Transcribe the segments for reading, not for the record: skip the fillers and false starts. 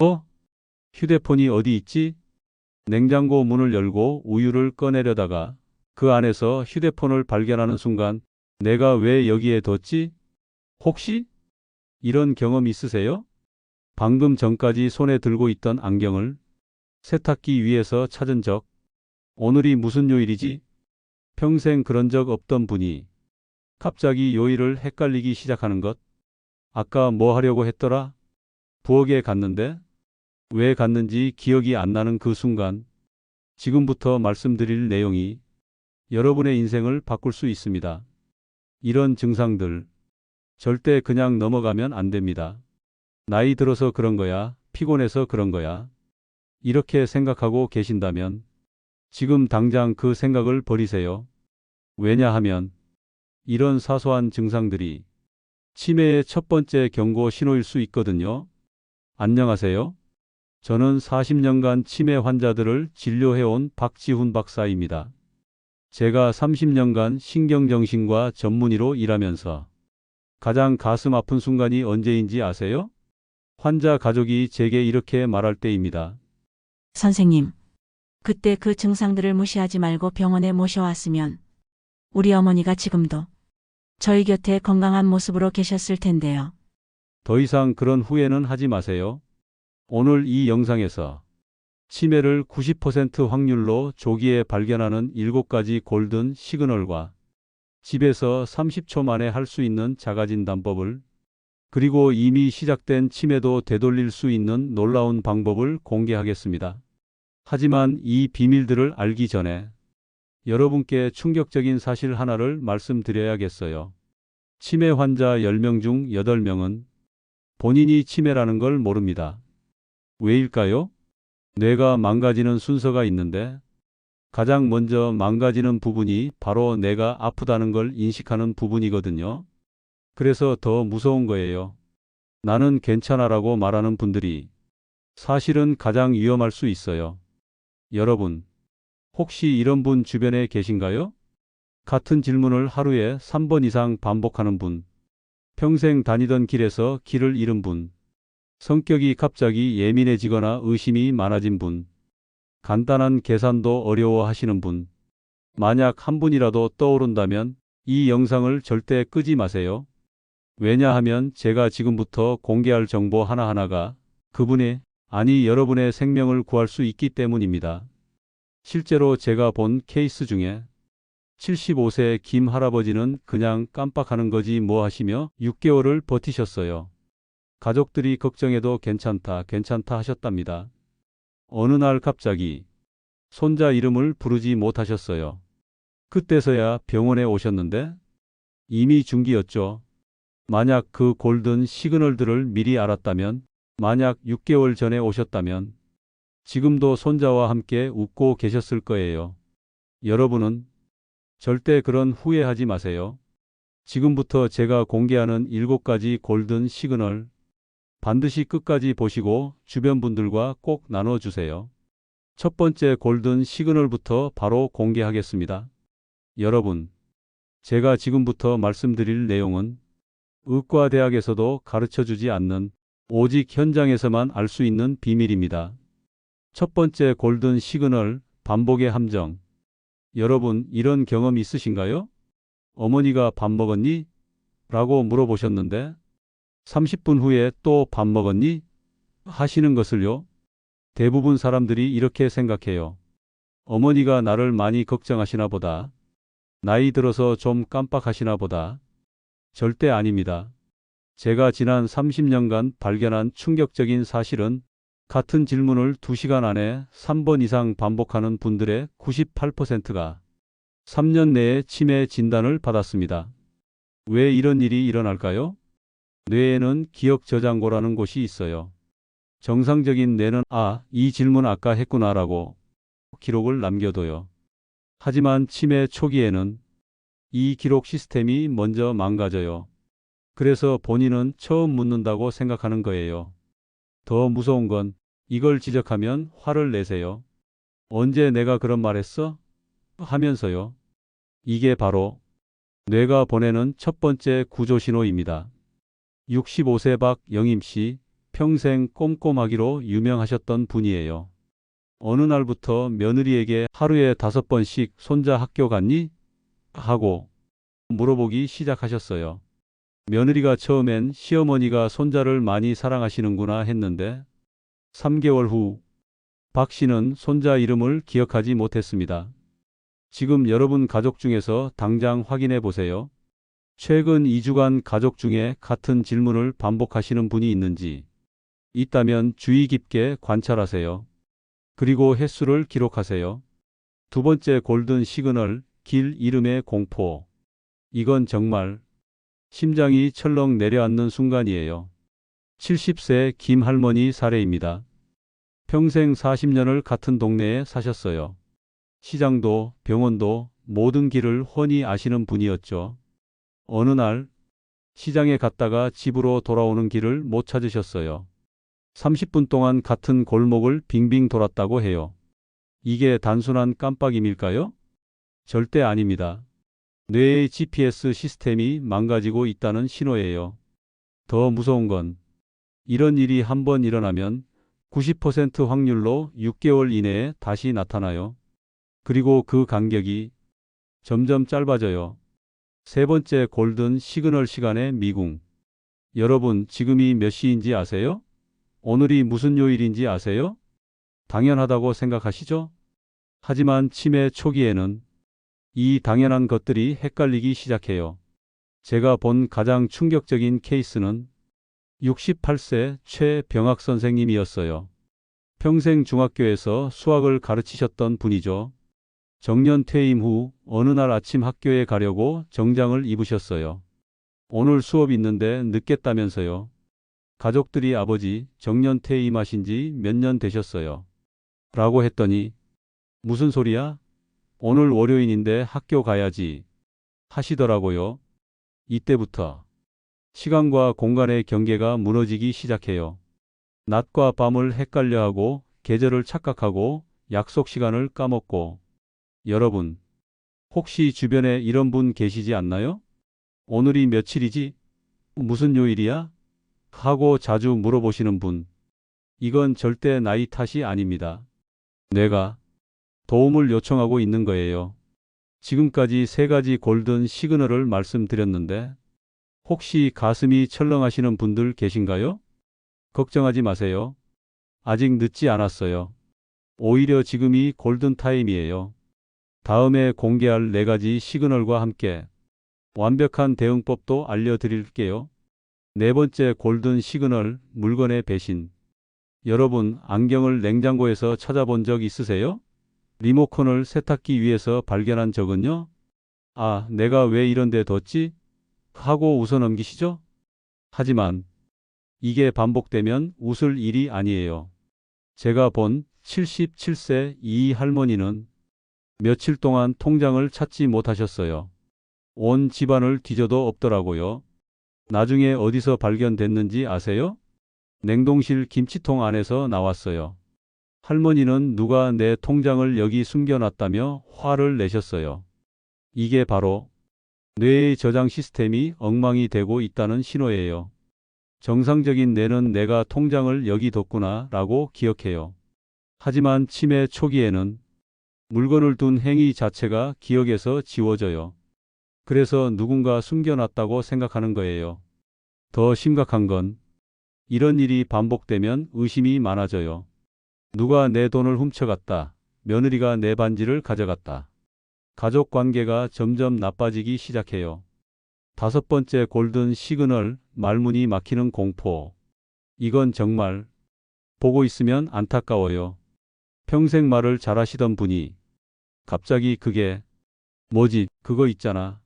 어? 휴대폰이 어디 있지? 냉장고 문을 열고 우유를 꺼내려다가 그 안에서 휴대폰을 발견하는 순간 내가 왜 여기에 뒀지? 혹시 이런 경험 있으세요? 방금 전까지 손에 들고 있던 안경을 세탁기 위에서 찾은 적, 오늘이 무슨 요일이지? 평생 그런 적 없던 분이 갑자기 요일을 헷갈리기 시작하는 것. 아까 뭐 하려고 했더라? 부엌에 갔는데 왜 갔는지 기억이 안 나는 그 순간, 지금부터 말씀드릴 내용이 여러분의 인생을 바꿀 수 있습니다. 이런 증상들 절대 그냥 넘어가면 안 됩니다. 나이 들어서 그런 거야, 피곤해서 그런 거야, 이렇게 생각하고 계신다면 지금 당장 그 생각을 버리세요. 왜냐하면 이런 사소한 증상들이 치매의 첫 번째 경고 신호일 수 있거든요. 안녕하세요. 저는 40년간 치매 환자들을 진료해온 박지훈 박사입니다. 제가 30년간 신경정신과 전문의로 일하면서 가장 가슴 아픈 순간이 언제인지 아세요? 환자 가족이 제게 이렇게 말할 때입니다. 선생님, 그때 그 증상들을 무시하지 말고 병원에 모셔왔으면 우리 어머니가 지금도 저희 곁에 건강한 모습으로 계셨을 텐데요. 더 이상 그런 후회는 하지 마세요. 오늘 이 영상에서 치매를 90% 확률로 조기에 발견하는 7가지 골든 시그널과 집에서 30초 만에 할 수 있는 자가진단법을, 그리고 이미 시작된 치매도 되돌릴 수 있는 놀라운 방법을 공개하겠습니다. 하지만 이 비밀들을 알기 전에 여러분께 충격적인 사실 하나를 말씀드려야겠어요. 치매 환자 10명 중 8명은 본인이 치매라는 걸 모릅니다. 왜일까요? 뇌가 망가지는 순서가 있는데 가장 먼저 망가지는 부분이 바로 내가 아프다는 걸 인식하는 부분이거든요. 그래서 더 무서운 거예요. 나는 괜찮아라고 말하는 분들이 사실은 가장 위험할 수 있어요. 여러분, 혹시 이런 분 주변에 계신가요? 같은 질문을 하루에 3번 이상 반복하는 분, 평생 다니던 길에서 길을 잃은 분, 성격이 갑자기 예민해지거나 의심이 많아진 분, 간단한 계산도 어려워하시는 분. 만약 한 분이라도 떠오른다면 이 영상을 절대 끄지 마세요. 왜냐하면 제가 지금부터 공개할 정보 하나하나가 그분의, 아니 여러분의 생명을 구할 수 있기 때문입니다. 실제로 제가 본 케이스 중에 75세 김 할아버지는 그냥 깜빡하는 거지 뭐 하시며 6개월을 버티셨어요. 가족들이 걱정해도 괜찮다, 괜찮다 하셨답니다. 어느 날 갑자기 손자 이름을 부르지 못하셨어요. 그때서야 병원에 오셨는데 이미 중기였죠. 만약 그 골든 시그널들을 미리 알았다면, 만약 6개월 전에 오셨다면 지금도 손자와 함께 웃고 계셨을 거예요. 여러분은 절대 그런 후회하지 마세요. 지금부터 제가 공개하는 7가지 골든 시그널 반드시 끝까지 보시고 주변 분들과 꼭 나눠주세요. 첫 번째 골든 시그널부터 바로 공개하겠습니다. 여러분, 제가 지금부터 말씀드릴 내용은 의과대학에서도 가르쳐주지 않는, 오직 현장에서만 알 수 있는 비밀입니다. 첫 번째 골든 시그널, 반복의 함정. 여러분, 이런 경험 있으신가요? 어머니가 밥 먹었니? 라고 물어보셨는데 30분 후에 또 밥 먹었니? 하시는 것을요. 대부분 사람들이 이렇게 생각해요. 어머니가 나를 많이 걱정하시나 보다. 나이 들어서 좀 깜빡하시나 보다. 절대 아닙니다. 제가 지난 30년간 발견한 충격적인 사실은 같은 질문을 2시간 안에 3번 이상 반복하는 분들의 98%가 3년 내에 치매 진단을 받았습니다. 왜 이런 일이 일어날까요? 뇌에는 기억 저장고라는 곳이 있어요. 정상적인 뇌는 이 질문 아까 했구나라고 기록을 남겨둬요. 하지만 치매 초기에는 이 기록 시스템이 먼저 망가져요. 그래서 본인은 처음 묻는다고 생각하는 거예요. 더 무서운 건 이걸 지적하면 화를 내세요. 언제 내가 그런 말 했어? 하면서요. 이게 바로 뇌가 보내는 첫 번째 구조 신호입니다. 65세 박영임 씨, 평생 꼼꼼하기로 유명하셨던 분이에요. 어느 날부터 며느리에게 하루에 5번씩 손자 학교 갔니? 하고 물어보기 시작하셨어요. 며느리가 처음엔 시어머니가 손자를 많이 사랑하시는구나 했는데 3개월 후 박 씨는 손자 이름을 기억하지 못했습니다. 지금 여러분 가족 중에서 당장 확인해 보세요. 최근 2주간 가족 중에 같은 질문을 반복하시는 분이 있는지 있다면 주의 깊게 관찰하세요. 그리고 횟수를 기록하세요. 두 번째 골든 시그널, 길 잃음의 공포. 이건 정말 심장이 철렁 내려앉는 순간이에요. 70세 김 할머니 사례입니다. 평생 40년을 같은 동네에 사셨어요. 시장도 병원도 모든 길을 훤히 아시는 분이었죠. 어느 날 시장에 갔다가 집으로 돌아오는 길을 못 찾으셨어요. 30분 동안 같은 골목을 빙빙 돌았다고 해요. 이게 단순한 깜빡임일까요? 절대 아닙니다. 뇌의 GPS 시스템이 망가지고 있다는 신호예요. 더 무서운 건 이런 일이 한번 일어나면 90% 확률로 6개월 이내에 다시 나타나요. 그리고 그 간격이 점점 짧아져요. 세 번째 골든 시그널 시간의 미궁. 여러분, 지금이 몇 시인지 아세요? 오늘이 무슨 요일인지 아세요? 당연하다고 생각하시죠? 하지만 치매 초기에는 이 당연한 것들이 헷갈리기 시작해요. 제가 본 가장 충격적인 케이스는 68세 최병학 선생님이었어요. 평생 중학교에서 수학을 가르치셨던 분이죠. 정년 퇴임 후 어느 날 아침 학교에 가려고 정장을 입으셨어요. 오늘 수업 있는데 늦겠다면서요. 가족들이 아버지 정년 퇴임하신 지 몇 년 되셨어요. 라고 했더니 무슨 소리야? 오늘 월요일인데 학교 가야지. 하시더라고요. 이때부터 시간과 공간의 경계가 무너지기 시작해요. 낮과 밤을 헷갈려하고 계절을 착각하고 약속 시간을 까먹고. 여러분, 혹시 주변에 이런 분 계시지 않나요? 오늘이 며칠이지? 무슨 요일이야? 하고 자주 물어보시는 분. 이건 절대 나이 탓이 아닙니다. 뇌가 도움을 요청하고 있는 거예요. 지금까지 3가지 골든 시그널을 말씀드렸는데 혹시 가슴이 철렁하시는 분들 계신가요? 걱정하지 마세요. 아직 늦지 않았어요. 오히려 지금이 골든 타임이에요. 다음에 공개할 4가지 시그널과 함께 완벽한 대응법도 알려드릴게요. 네 번째 골든 시그널, 물건의 배신. 여러분, 안경을 냉장고에서 찾아본 적 있으세요? 리모컨을 세탁기 위에서 발견한 적은요? 아, 내가 왜 이런 데 뒀지? 하고 웃어넘기시죠? 하지만 이게 반복되면 웃을 일이 아니에요. 제가 본 77세 이 할머니는 며칠 동안 통장을 찾지 못하셨어요. 온 집안을 뒤져도 없더라고요. 나중에 어디서 발견됐는지 아세요? 냉동실 김치통 안에서 나왔어요. 할머니는 누가 내 통장을 여기 숨겨놨다며 화를 내셨어요. 이게 바로 뇌의 저장 시스템이 엉망이 되고 있다는 신호예요. 정상적인 뇌는 내가 통장을 여기 뒀구나 라고 기억해요. 하지만 치매 초기에는 물건을 둔 행위 자체가 기억에서 지워져요. 그래서 누군가 숨겨놨다고 생각하는 거예요. 더 심각한 건 이런 일이 반복되면 의심이 많아져요. 누가 내 돈을 훔쳐갔다. 며느리가 내 반지를 가져갔다. 가족 관계가 점점 나빠지기 시작해요. 5번째 골든 시그널, 말문이 막히는 공포. 이건 정말 보고 있으면 안타까워요. 평생 말을 잘하시던 분이 갑자기 그게 뭐지, 그거 있잖아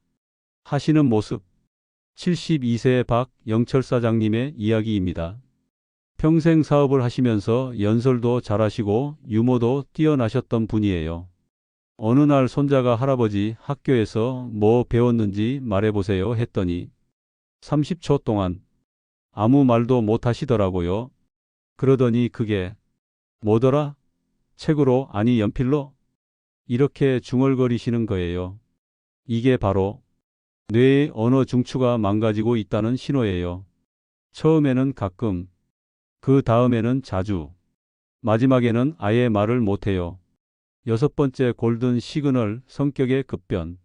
하시는 모습. 72세 박영철 사장님의 이야기입니다. 평생 사업을 하시면서 연설도 잘하시고 유머도 뛰어나셨던 분이에요. 어느 날 손자가 할아버지 학교에서 뭐 배웠는지 말해보세요 했더니 30초 동안 아무 말도 못 하시더라고요. 그러더니 그게 뭐더라? 책으로 아니 연필로? 이렇게 중얼거리시는 거예요. 이게 바로 뇌의 언어 중추가 망가지고 있다는 신호예요. 처음에는 가끔 그 다음에는 자주. 마지막에는 아예 말을 못해요. 6번째 골든 시그널, 성격의 급변.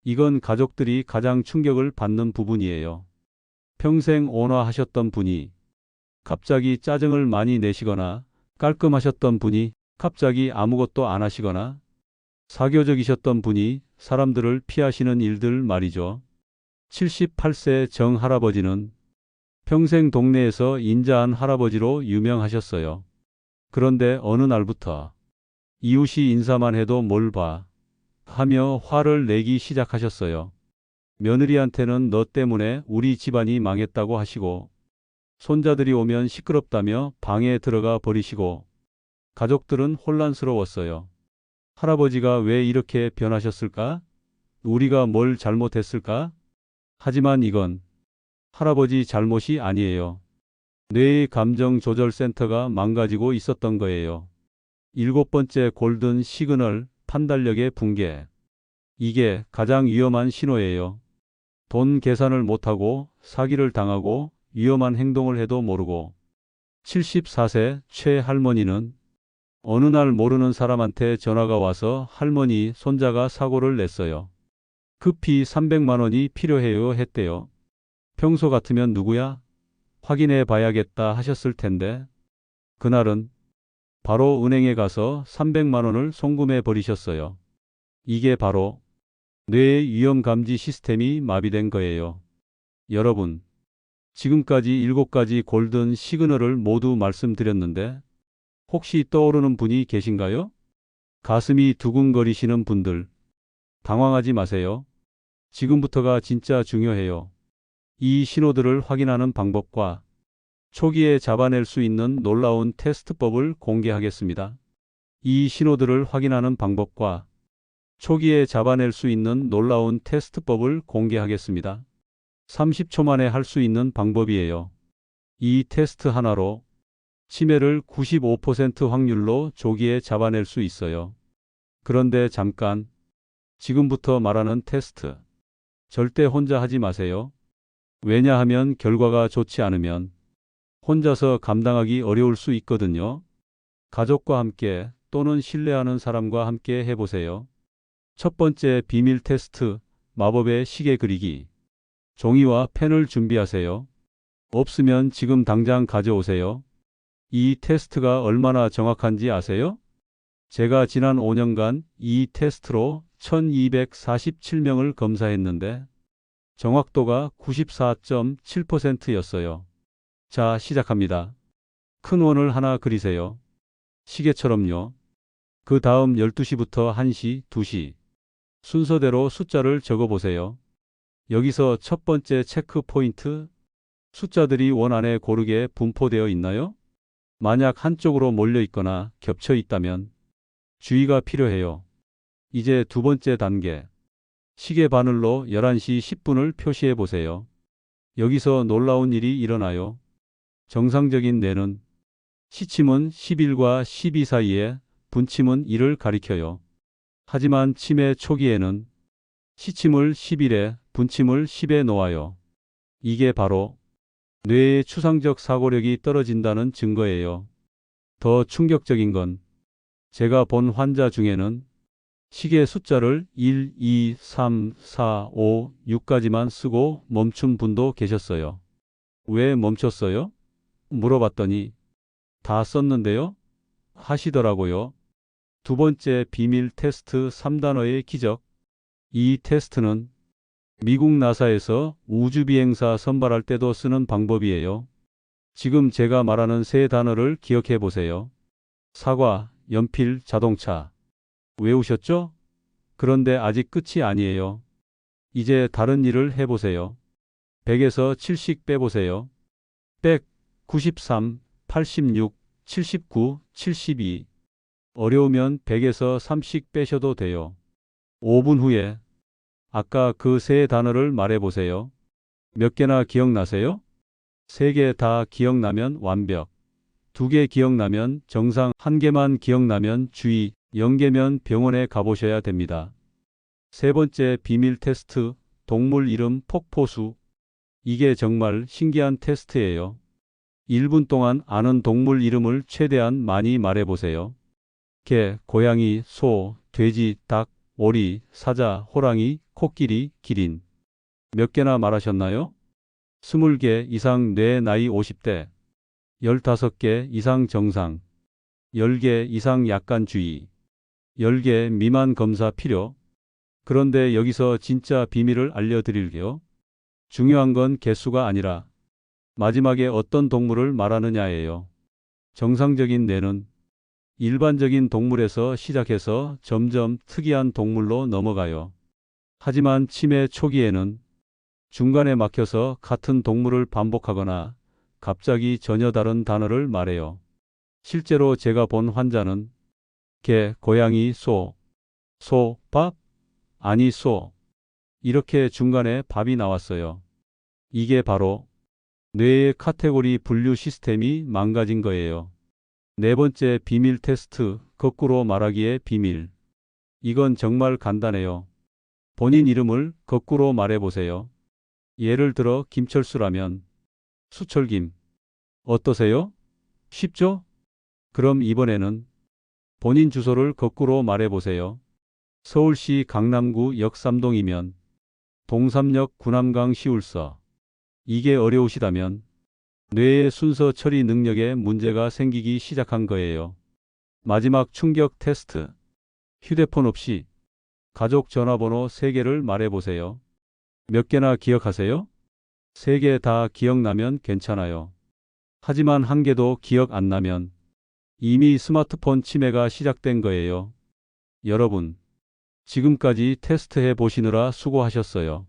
이건 가족들이 가장 충격을 받는 부분이에요. 평생 온화하셨던 분이 갑자기 짜증을 많이 내시거나, 깔끔하셨던 분이 갑자기 아무것도 안 하시거나, 사교적이셨던 분이 사람들을 피하시는 일들 말이죠. 78세 정 할아버지는 평생 동네에서 인자한 할아버지로 유명하셨어요. 그런데 어느 날부터 이웃이 인사만 해도 뭘 봐 하며 화를 내기 시작하셨어요. 며느리한테는 너 때문에 우리 집안이 망했다고 하시고, 손자들이 오면 시끄럽다며 방에 들어가 버리시고, 가족들은 혼란스러웠어요. 할아버지가 왜 이렇게 변하셨을까? 우리가 뭘 잘못했을까? 하지만 이건 할아버지 잘못이 아니에요. 뇌의 감정 조절 센터가 망가지고 있었던 거예요. 7번째 골든 시그널, 판단력의 붕괴. 이게 가장 위험한 신호예요. 돈 계산을 못하고 사기를 당하고 위험한 행동을 해도 모르고. 74세 최 할머니는 어느 날 모르는 사람한테 전화가 와서 할머니 손자가 사고를 냈어요. 급히 300만 원이 필요해요 했대요. 평소 같으면 누구야? 확인해 봐야겠다 하셨을 텐데, 그날은 바로 은행에 가서 300만 원을 송금해 버리셨어요. 이게 바로 뇌의 위험 감지 시스템이 마비된 거예요. 여러분, 지금까지 7가지 골든 시그널을 모두 말씀드렸는데 혹시 떠오르는 분이 계신가요? 가슴이 두근거리시는 분들, 당황하지 마세요. 지금부터가 진짜 중요해요. 이 신호들을 확인하는 방법과 초기에 잡아낼 수 있는 놀라운 테스트법을 공개하겠습니다. 이 신호들을 확인하는 방법과 초기에 잡아낼 수 있는 놀라운 테스트법을 공개하겠습니다. 30초 만에 할 수 있는 방법이에요. 이 테스트 하나로 치매를 95% 확률로 조기에 잡아낼 수 있어요. 그런데 잠깐, 지금부터 말하는 테스트, 절대 혼자 하지 마세요. 왜냐하면 결과가 좋지 않으면 혼자서 감당하기 어려울 수 있거든요. 가족과 함께 또는 신뢰하는 사람과 함께 해보세요. 첫 번째 비밀 테스트, 마법의 시계 그리기. 종이와 펜을 준비하세요. 없으면 지금 당장 가져오세요. 이 테스트가 얼마나 정확한지 아세요? 제가 지난 5년간 이 테스트로 1247명을 검사했는데 정확도가 94.7%였어요. 자, 시작합니다. 큰 원을 하나 그리세요. 시계처럼요. 그 다음 12시부터 1시, 2시. 순서대로 숫자를 적어보세요. 여기서 첫 번째 체크 포인트, 숫자들이 원 안에 고르게 분포되어 있나요? 만약 한쪽으로 몰려 있거나 겹쳐 있다면 주의가 필요해요. 이제 두 번째 단계, 시계 바늘로 11시 10분을 표시해 보세요. 여기서 놀라운 일이 일어나요. 정상적인 뇌는 시침은 10일과 12 사이에, 분침은 1을 가리켜요. 하지만 치매 초기에는 시침을 10일에, 분침을 10에 놓아요. 이게 바로 뇌의 추상적 사고력이 떨어진다는 증거예요. 더 충격적인 건 제가 본 환자 중에는 시계 숫자를 1, 2, 3, 4, 5, 6까지만 쓰고 멈춘 분도 계셨어요. 왜 멈췄어요? 물어봤더니 다 썼는데요? 하시더라고요. 두 번째 비밀 테스트 3단어의 기적. 이 테스트는 미국 나사에서 우주비행사 선발할 때도 쓰는 방법이에요. 지금 제가 말하는 세 단어를 기억해 보세요. 사과, 연필, 자동차. 외우셨죠? 그런데 아직 끝이 아니에요. 이제 다른 일을 해보세요. 100에서 7씩 빼보세요. 100, 93, 86, 79, 72. 어려우면 100에서 3씩 빼셔도 돼요. 5분 후에 아까 그 세 단어를 말해보세요. 몇 개나 기억나세요? 3개 다 기억나면 완벽. 2개 기억나면 정상, 1개만 기억나면 주의, 0개면 병원에 가보셔야 됩니다. 세 번째 비밀 테스트, 동물 이름 폭포수. 이게 정말 신기한 테스트예요. 1분 동안 아는 동물 이름을 최대한 많이 말해보세요. 개, 고양이, 소, 돼지, 닭, 오리, 사자, 호랑이, 코끼리, 기린. 몇 개나 말하셨나요? 20개 이상 뇌 나이 50대, 15개 이상 정상, 10개 이상 약간 주의, 10개 미만 검사 필요. 그런데 여기서 진짜 비밀을 알려드릴게요. 중요한 건 개수가 아니라 마지막에 어떤 동물을 말하느냐예요. 정상적인 뇌는 일반적인 동물에서 시작해서 점점 특이한 동물로 넘어가요. 하지만 치매 초기에는 중간에 막혀서 같은 동물을 반복하거나 갑자기 전혀 다른 단어를 말해요. 실제로 제가 본 환자는 개, 고양이, 소, 밥, 아니 소. 이렇게 중간에 밥이 나왔어요. 이게 바로 뇌의 카테고리 분류 시스템이 망가진 거예요. 네 번째 비밀 테스트, 거꾸로 말하기의 비밀. 이건 정말 간단해요. 본인 이름을 거꾸로 말해보세요. 예를 들어 김철수라면 수철김. 어떠세요? 쉽죠? 그럼 이번에는 본인 주소를 거꾸로 말해보세요. 서울시 강남구 역삼동이면 동삼역 구남강 시울서. 이게 어려우시다면 뇌의 순서 처리 능력에 문제가 생기기 시작한 거예요. 마지막 충격 테스트. 휴대폰 없이 가족 전화번호 3개를 말해보세요. 몇 개나 기억하세요? 3개 다 기억나면 괜찮아요. 하지만 1개도 기억 안 나면 이미 스마트폰 치매가 시작된 거예요. 여러분, 지금까지 테스트해 보시느라 수고하셨어요.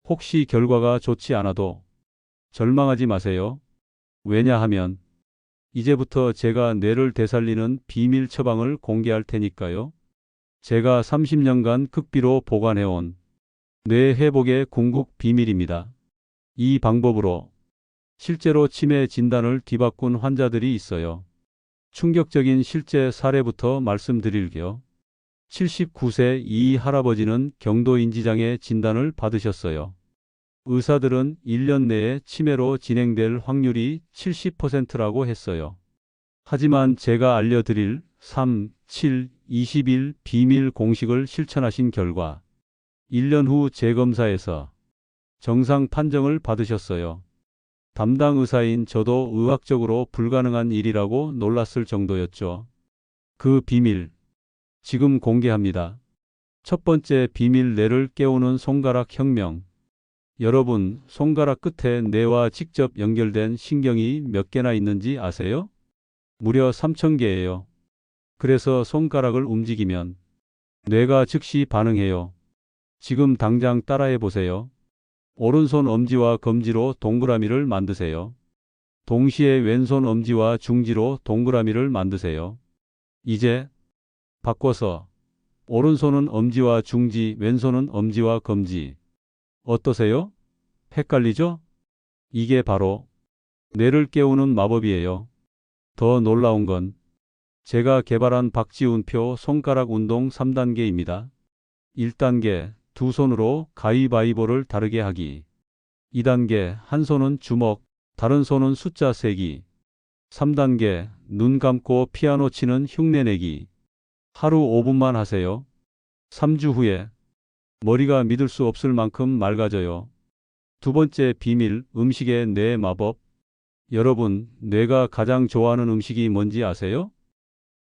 혹시 결과가 좋지 않아도 절망하지 마세요. 왜냐하면 이제부터 제가 뇌를 되살리는 비밀 처방을 공개할 테니까요. 제가 30년간 극비로 보관해온 뇌 회복의 궁극 비밀입니다. 이 방법으로 실제로 치매 진단을 뒤바꾼 환자들이 있어요. 충격적인 실제 사례부터 말씀드릴게요. 79세 이 할아버지는 경도인지장애 진단을 받으셨어요. 의사들은 1년 내에 치매로 진행될 확률이 70%라고 했어요. 하지만 제가 알려드릴 3, 7, 21 비밀 공식을 실천하신 결과 1년 후 재검사에서 정상 판정을 받으셨어요. 담당 의사인 저도 의학적으로 불가능한 일이라고 놀랐을 정도였죠. 그 비밀, 지금 공개합니다. 첫 번째 비밀, 뇌를 깨우는 손가락 혁명. 여러분, 손가락 끝에 뇌와 직접 연결된 신경이 몇 개나 있는지 아세요? 무려 3,000개예요. 그래서 손가락을 움직이면 뇌가 즉시 반응해요. 지금 당장 따라해 보세요. 오른손 엄지와 검지로 동그라미를 만드세요. 동시에 왼손 엄지와 중지로 동그라미를 만드세요. 이제 바꿔서 오른손은 엄지와 중지, 왼손은 엄지와 검지. 어떠세요? 헷갈리죠? 이게 바로 뇌를 깨우는 마법이에요. 더 놀라운 건 제가 개발한 박지훈표 손가락 운동 3단계입니다. 1단계, 두 손으로 가위바위보를 다르게 하기. 2단계, 한 손은 주먹, 다른 손은 숫자 세기. 3단계, 눈 감고 피아노 치는 흉내내기. 하루 5분만 하세요. 3주 후에 머리가 믿을 수 없을 만큼 맑아져요. 두 번째 비밀, 음식의 뇌 마법. 여러분, 뇌가 가장 좋아하는 음식이 뭔지 아세요?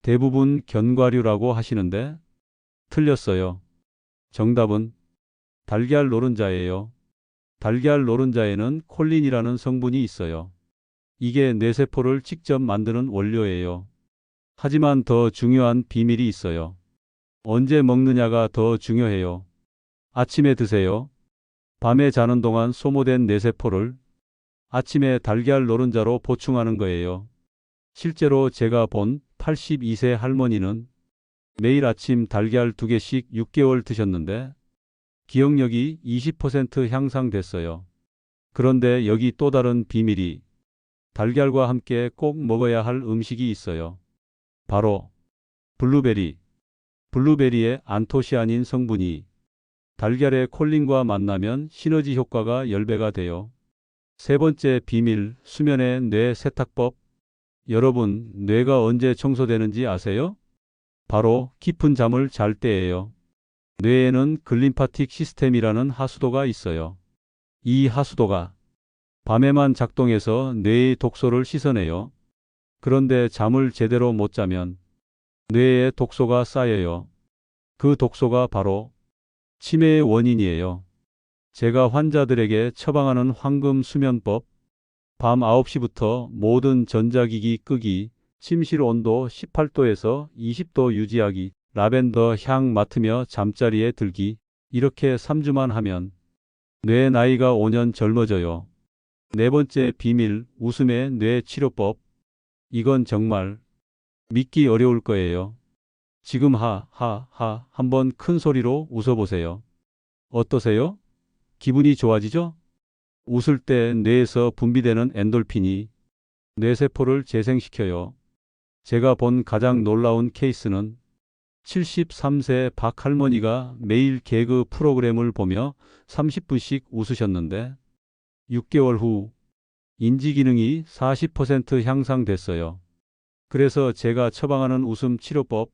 대부분 견과류라고 하시는데 틀렸어요. 정답은 달걀 노른자예요. 달걀 노른자에는 콜린이라는 성분이 있어요. 이게 뇌세포를 직접 만드는 원료예요. 하지만 더 중요한 비밀이 있어요. 언제 먹느냐가 더 중요해요. 아침에 드세요. 밤에 자는 동안 소모된 뇌세포를 아침에 달걀 노른자로 보충하는 거예요. 실제로 제가 본 82세 할머니는 매일 아침 달걀 2개씩 6개월 드셨는데 기억력이 20% 향상됐어요. 그런데 여기 또 다른 비밀이, 달걀과 함께 꼭 먹어야 할 음식이 있어요. 바로 블루베리. 블루베리의 안토시아닌 성분이 달걀의 콜린과 만나면 시너지 효과가 10배가 돼요. 세 번째 비밀, 수면의 뇌 세탁법. 여러분, 뇌가 언제 청소되는지 아세요? 바로 깊은 잠을 잘 때예요. 뇌에는 글림파틱 시스템이라는 하수도가 있어요. 이 하수도가 밤에만 작동해서 뇌의 독소를 씻어내요. 그런데 잠을 제대로 못 자면 뇌에 독소가 쌓여요. 그 독소가 바로 치매의 원인이에요. 제가 환자들에게 처방하는 황금 수면법, 밤 9시부터 모든 전자기기 끄기, 침실 온도 18도에서 20도 유지하기, 라벤더 향 맡으며 잠자리에 들기, 이렇게 3주만 하면 뇌 나이가 5년 젊어져요. 네 번째 비밀, 웃음의 뇌 치료법. 이건 정말 믿기 어려울 거예요. 지금 한번 큰 소리로 웃어보세요. 어떠세요? 기분이 좋아지죠? 웃을 때 뇌에서 분비되는 엔돌핀이 뇌세포를 재생시켜요. 제가 본 가장 놀라운 케이스는 73세 박 할머니가 매일 개그 프로그램을 보며 30분씩 웃으셨는데 6개월 후 인지 기능이 40% 향상됐어요. 그래서 제가 처방하는 웃음 치료법,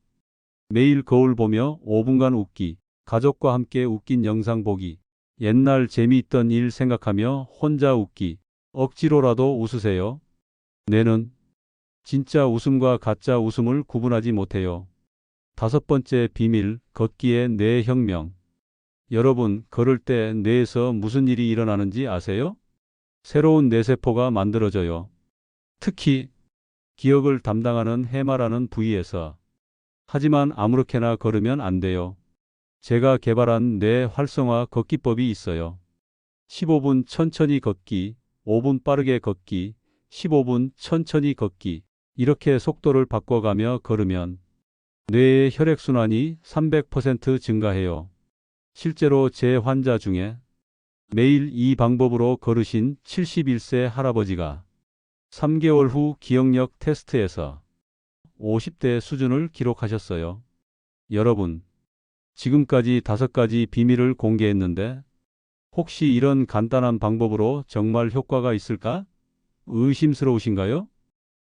매일 거울 보며 5분간 웃기, 가족과 함께 웃긴 영상 보기, 옛날 재미있던 일 생각하며 혼자 웃기, 억지로라도 웃으세요. 뇌는 진짜 웃음과 가짜 웃음을 구분하지 못해요. 다섯 번째 비밀, 걷기의 뇌 혁명. 여러분, 걸을 때 뇌에서 무슨 일이 일어나는지 아세요? 새로운 뇌세포가 만들어져요. 특히 기억을 담당하는 해마라는 부위에서. 하지만 아무렇게나 걸으면 안 돼요. 제가 개발한 뇌 활성화 걷기법이 있어요. 15분 천천히 걷기, 5분 빠르게 걷기, 15분 천천히 걷기. 이렇게 속도를 바꿔가며 걸으면 뇌의 혈액순환이 300% 증가해요. 실제로 제 환자 중에 매일 이 방법으로 걸으신 71세 할아버지가 3개월 후 기억력 테스트에서 50대 수준을 기록하셨어요. 여러분, 지금까지 5가지 비밀을 공개했는데 혹시 이런 간단한 방법으로 정말 효과가 있을까? 의심스러우신가요?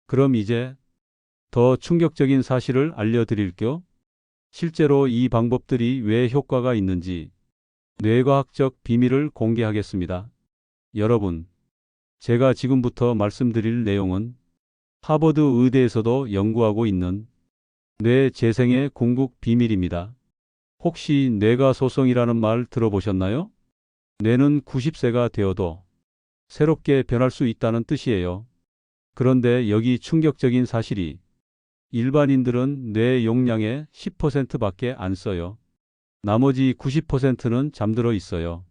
그럼 이제 더 충격적인 사실을 알려드릴게요. 실제로 이 방법들이 왜 효과가 있는지 뇌과학적 비밀을 공개하겠습니다. 여러분, 제가 지금부터 말씀드릴 내용은 하버드 의대에서도 연구하고 있는 뇌 재생의 궁극 비밀입니다. 혹시 뇌가소성이라는 말 들어보셨나요? 뇌는 90세가 되어도 새롭게 변할 수 있다는 뜻이에요. 그런데 여기 충격적인 사실이 일반인들은 뇌 용량의 10%밖에 안 써요. 나머지 90%는 잠들어 있어요.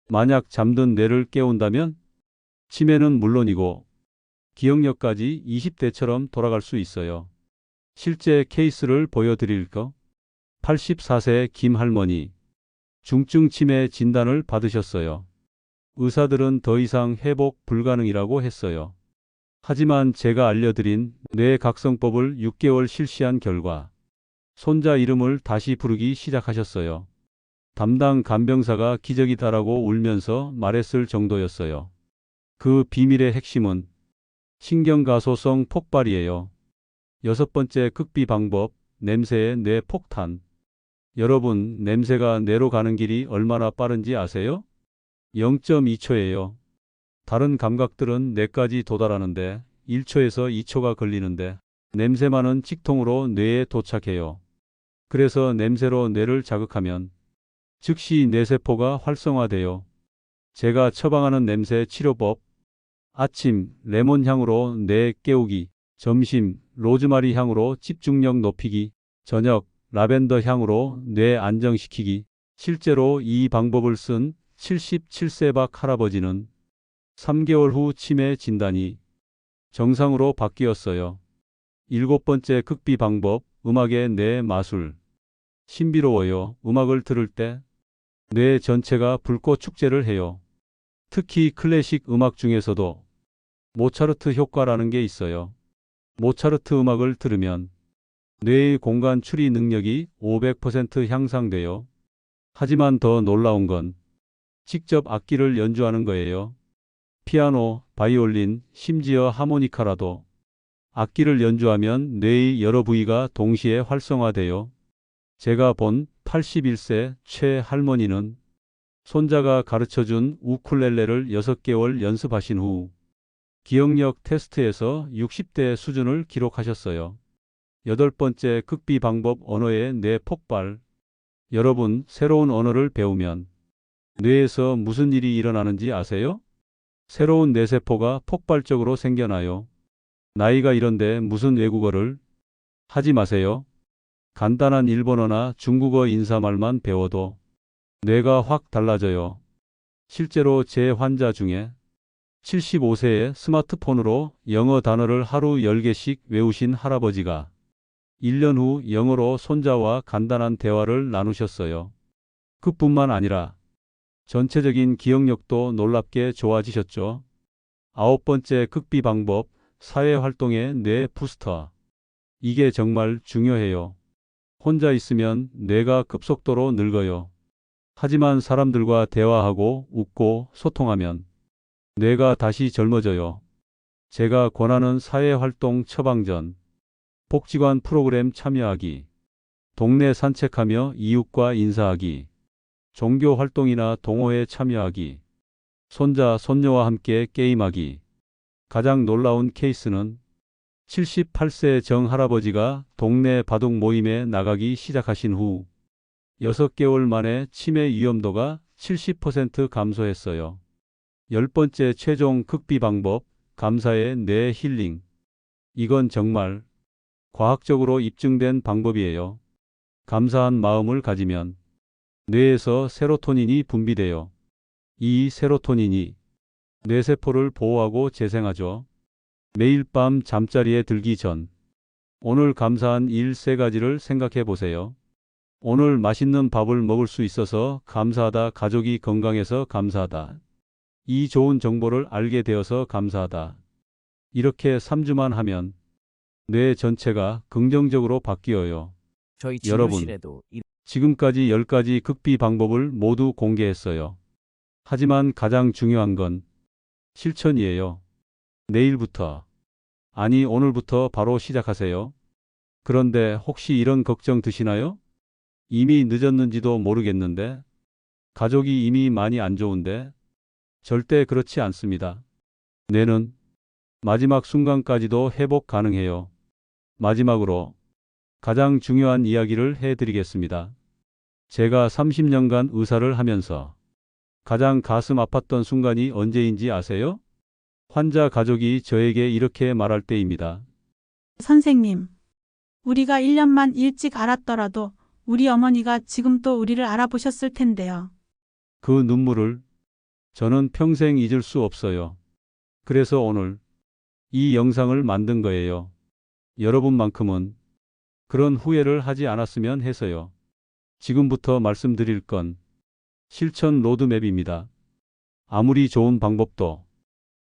만약 잠든 뇌를 깨운다면 치매는 물론이고 기억력까지 20대처럼 돌아갈 수 있어요. 실제 케이스를 보여드릴까? 84세 김 할머니, 중증 치매 진단을 받으셨어요. 의사들은 더 이상 회복 불가능이라고 했어요. 하지만 제가 알려드린 뇌각성법을 6개월 실시한 결과 손자 이름을 다시 부르기 시작하셨어요. 담당 간병사가 기적이다라고 울면서 말했을 정도였어요. 그 비밀의 핵심은 신경가소성 폭발이에요. 여섯 번째 극비 방법, 냄새의 뇌 폭탄. 여러분, 냄새가 뇌로 가는 길이 얼마나 빠른지 아세요? 0.2초예요. 다른 감각들은 뇌까지 도달하는데 1초에서 2초가 걸리는데 냄새만은 직통으로 뇌에 도착해요. 그래서 냄새로 뇌를 자극하면 즉시 뇌세포가 활성화돼요. 제가 처방하는 냄새 치료법, 아침 레몬 향으로 뇌 깨우기, 점심 로즈마리 향으로 집중력 높이기, 저녁 라벤더 향으로 뇌 안정시키기. 실제로 이 방법을 쓴 77세 박 할아버지는 3개월 후 치매 진단이 정상으로 바뀌었어요. 일곱 번째 극비 방법, 음악의 뇌 마술. 신비로워요. 음악을 들을 때 뇌 전체가 불꽃 축제를 해요. 특히 클래식 음악 중에서도 모차르트 효과라는 게 있어요. 모차르트 음악을 들으면 뇌의 공간 추리 능력이 500% 향상돼요. 하지만 더 놀라운 건 직접 악기를 연주하는 거예요. 피아노, 바이올린, 심지어 하모니카라도 악기를 연주하면 뇌의 여러 부위가 동시에 활성화되어 제가 본 81세 최 할머니는 손자가 가르쳐준 우쿨렐레를 6개월 연습하신 후 기억력 테스트에서 60대 수준을 기록하셨어요. 여덟 번째 극비 방법 언어의 뇌 폭발. 여러분, 새로운 언어를 배우면 뇌에서 무슨 일이 일어나는지 아세요? 새로운 뇌세포가 폭발적으로 생겨나요. 나이가 이런데 무슨 외국어를 하지 마세요. 간단한 일본어나 중국어 인사말만 배워도 뇌가 확 달라져요. 실제로 제 환자 중에 75세에 스마트폰으로 영어 단어를 하루 10개씩 외우신 할아버지가 1년 후 영어로 손자와 간단한 대화를 나누셨어요. 그뿐만 아니라 전체적인 기억력도 놀랍게 좋아지셨죠. 아홉 번째 극비 방법, 사회활동의 뇌 부스터. 이게 정말 중요해요. 혼자 있으면 뇌가 급속도로 늙어요. 하지만 사람들과 대화하고 웃고 소통하면 뇌가 다시 젊어져요. 제가 권하는 사회활동 처방전. 복지관 프로그램 참여하기. 동네 산책하며 이웃과 인사하기. 종교 활동이나 동호회 참여하기. 손자, 손녀와 함께 게임하기. 가장 놀라운 케이스는 78세 정 할아버지가 동네 바둑 모임에 나가기 시작하신 후 6개월 만에 치매 위험도가 70% 감소했어요. 열 번째 최종 극비 방법, 감사의 뇌 힐링. 이건 정말 과학적으로 입증된 방법이에요. 감사한 마음을 가지면 뇌에서 세로토닌이 분비돼요. 이 세로토닌이 뇌세포를 보호하고 재생하죠. 매일 밤 잠자리에 들기 전 오늘 감사한 일 3가지를 생각해 보세요. 오늘 맛있는 밥을 먹을 수 있어서 감사하다. 가족이 건강해서 감사하다. 이 좋은 정보를 알게 되어서 감사하다. 이렇게 3주만 하면 뇌 전체가 긍정적으로 바뀌어요. 저희 여러분, 진료실에도 지금까지 10가지 극비 방법을 모두 공개했어요. 하지만 가장 중요한 건 실천이에요. 내일부터, 아니 오늘부터 바로 시작하세요. 그런데 혹시 이런 걱정 드시나요? 이미 늦었는지도 모르겠는데, 가족이 이미 많이 안 좋은데, 절대 그렇지 않습니다. 뇌는 마지막 순간까지도 회복 가능해요. 마지막으로 가장 중요한 이야기를 해드리겠습니다. 제가 30년간 의사를 하면서 가장 가슴 아팠던 순간이 언제인지 아세요? 환자 가족이 저에게 이렇게 말할 때입니다. 선생님, 우리가 1년만 일찍 알았더라도 우리 어머니가 지금 또 우리를 알아보셨을 텐데요. 그 눈물을 저는 평생 잊을 수 없어요. 그래서 오늘 이 영상을 만든 거예요. 여러분만큼은 그런 후회를 하지 않았으면 해서요. 지금부터 말씀드릴 건 실천 로드맵입니다. 아무리 좋은 방법도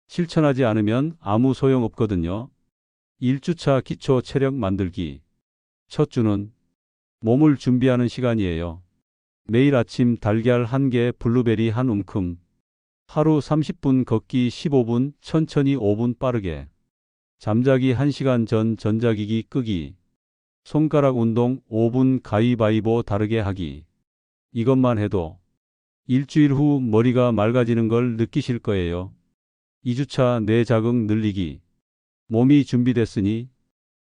실천하지 않으면 아무 소용 없거든요. 1주차 기초 체력 만들기. 첫 주는 몸을 준비하는 시간이에요. 매일 아침 달걀 1개, 블루베리 한 움큼. 하루 30분 걷기 15분, 천천히 5분 빠르게. 잠자기 1시간 전 전자기기 끄기. 손가락 운동 5분 가위바위보 다르게 하기. 이것만 해도 일주일 후 머리가 맑아지는 걸 느끼실 거예요. 2주차 뇌 자극 늘리기. 몸이 준비됐으니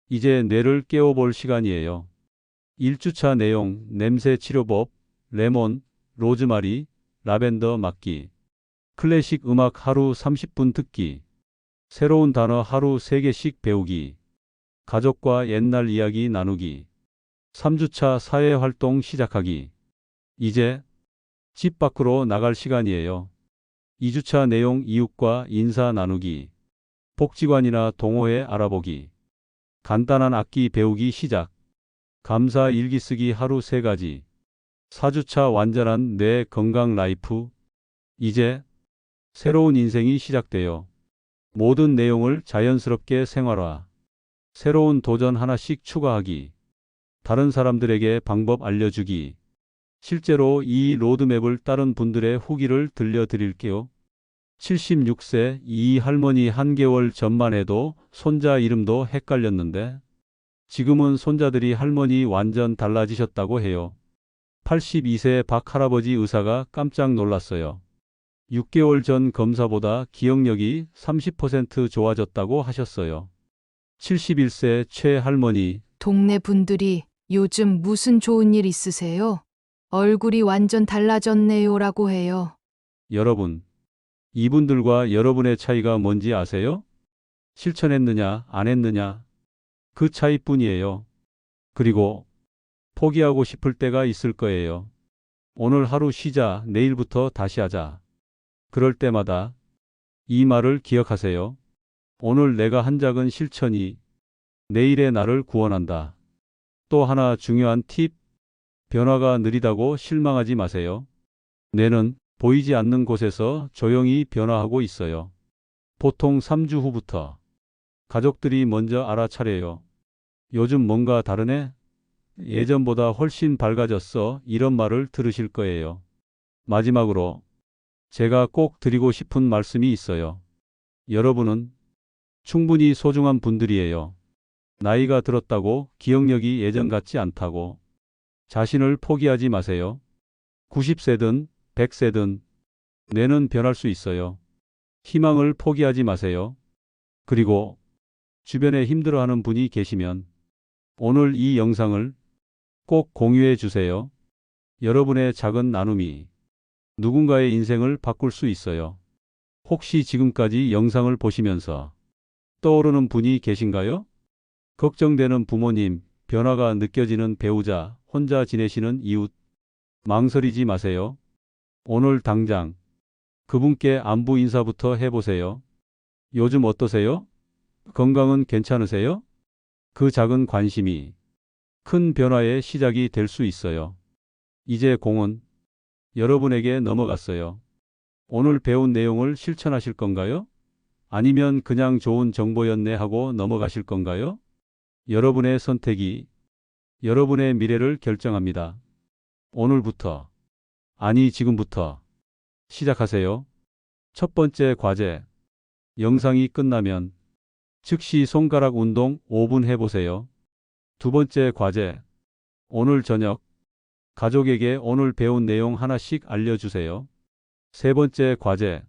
이제 뇌를 깨워볼 시간이에요. 1주차 내용, 냄새 치료법, 레몬, 로즈마리, 라벤더 맡기. 클래식 음악 하루 30분 듣기. 새로운 단어 하루 3개씩 배우기. 가족과 옛날 이야기 나누기. 3주차 사회활동 시작하기. 이제 집 밖으로 나갈 시간이에요. 2주차 내용 이웃과 인사 나누기. 복지관이나 동호회 알아보기. 간단한 악기 배우기 시작. 감사 일기 쓰기 하루 3가지. 4주차 완전한 뇌 건강 라이프. 이제 새로운 인생이 시작돼요. 모든 내용을 자연스럽게 생활화. 새로운 도전 하나씩 추가하기. 다른 사람들에게 방법 알려주기. 실제로 이 로드맵을 따른 분들의 후기를 들려드릴게요. 76세 이 할머니 한개월 전만 해도 손자 이름도 헷갈렸는데 지금은 손자들이 할머니 완전 달라지셨다고 해요. 82세 박 할아버지 의사가 깜짝 놀랐어요. 6개월 전 검사보다 기억력이 30% 좋아졌다고 하셨어요. 71세 최 할머니, 동네 분들이 요즘 무슨 좋은 일 있으세요? 얼굴이 완전 달라졌네요라고 해요. 여러분, 이분들과 여러분의 차이가 뭔지 아세요? 실천했느냐, 안 했느냐, 그 차이뿐이에요. 그리고 포기하고 싶을 때가 있을 거예요. 오늘 하루 쉬자, 내일부터 다시 하자. 그럴 때마다 이 말을 기억하세요. 오늘 내가 한 작은 실천이 내일의 나를 구원한다. 또 하나 중요한 팁, 변화가 느리다고 실망하지 마세요. 뇌는 보이지 않는 곳에서 조용히 변화하고 있어요. 보통 3주 후부터 가족들이 먼저 알아차려요. 요즘 뭔가 다르네? 예전보다 훨씬 밝아졌어. 이런 말을 들으실 거예요. 마지막으로 제가 꼭 드리고 싶은 말씀이 있어요. 여러분은 충분히 소중한 분들이에요. 나이가 들었다고 기억력이 예전 같지 않다고 자신을 포기하지 마세요. 90세든 100세든 뇌는 변할 수 있어요. 희망을 포기하지 마세요. 그리고 주변에 힘들어하는 분이 계시면 오늘 이 영상을 꼭 공유해 주세요. 여러분의 작은 나눔이 누군가의 인생을 바꿀 수 있어요. 혹시 지금까지 영상을 보시면서 떠오르는 분이 계신가요? 걱정되는 부모님, 변화가 느껴지는 배우자, 혼자 지내시는 이웃, 망설이지 마세요. 오늘 당장 그분께 안부 인사부터 해보세요. 요즘 어떠세요? 건강은 괜찮으세요? 그 작은 관심이 큰 변화의 시작이 될 수 있어요. 이제 공은 여러분에게 넘어갔어요. 오늘 배운 내용을 실천하실 건가요? 아니면 그냥 좋은 정보였네 하고 넘어가실 건가요? 여러분의 선택이 여러분의 미래를 결정합니다. 오늘부터, 아니 지금부터 시작하세요. 첫 번째 과제, 영상이 끝나면 즉시 손가락 운동 5분 해보세요. 두 번째 과제, 오늘 저녁 가족에게 오늘 배운 내용 하나씩 알려주세요. 세 번째 과제,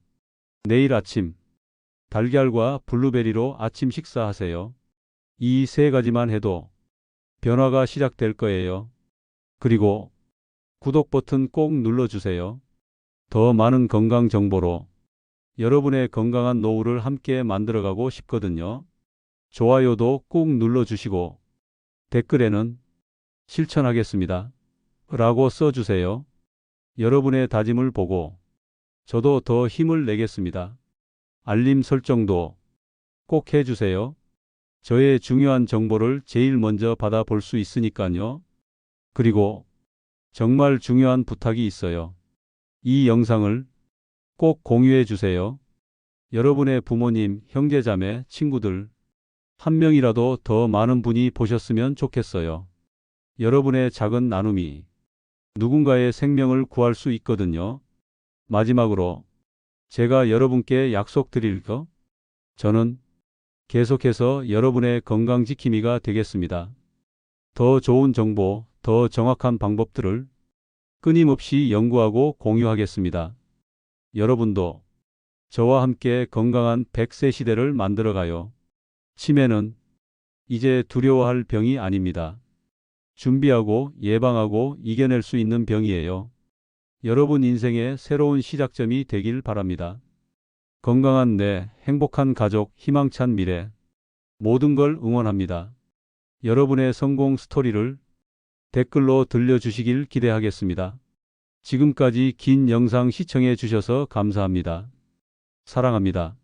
내일 아침 달걀과 블루베리로 아침 식사하세요. 이 세 가지만 해도 변화가 시작될 거예요. 그리고 구독 버튼 꼭 눌러주세요. 더 많은 건강 정보로 여러분의 건강한 노후를 함께 만들어가고 싶거든요. 좋아요도 꼭 눌러주시고 댓글에는 실천하겠습니다 라고 써주세요. 여러분의 다짐을 보고 저도 더 힘을 내겠습니다. 알림 설정도 꼭 해주세요. 저의 중요한 정보를 제일 먼저 받아볼 수 있으니까요. 그리고 정말 중요한 부탁이 있어요. 이 영상을 꼭 공유해 주세요. 여러분의 부모님, 형제자매, 친구들 한 명이라도 더 많은 분이 보셨으면 좋겠어요. 여러분의 작은 나눔이 누군가의 생명을 구할 수 있거든요. 마지막으로 제가 여러분께 약속드릴 거, 저는 계속해서 여러분의 건강 지킴이가 되겠습니다. 더 좋은 정보, 더 정확한 방법들을 끊임없이 연구하고 공유하겠습니다. 여러분도 저와 함께 건강한 100세 시대를 만들어가요. 치매는 이제 두려워할 병이 아닙니다. 준비하고 예방하고 이겨낼 수 있는 병이에요. 여러분 인생의 새로운 시작점이 되길 바랍니다. 건강한 뇌, 행복한 가족, 희망찬 미래, 모든 걸 응원합니다. 여러분의 성공 스토리를 댓글로 들려주시길 기대하겠습니다. 지금까지 긴 영상 시청해 주셔서 감사합니다. 사랑합니다.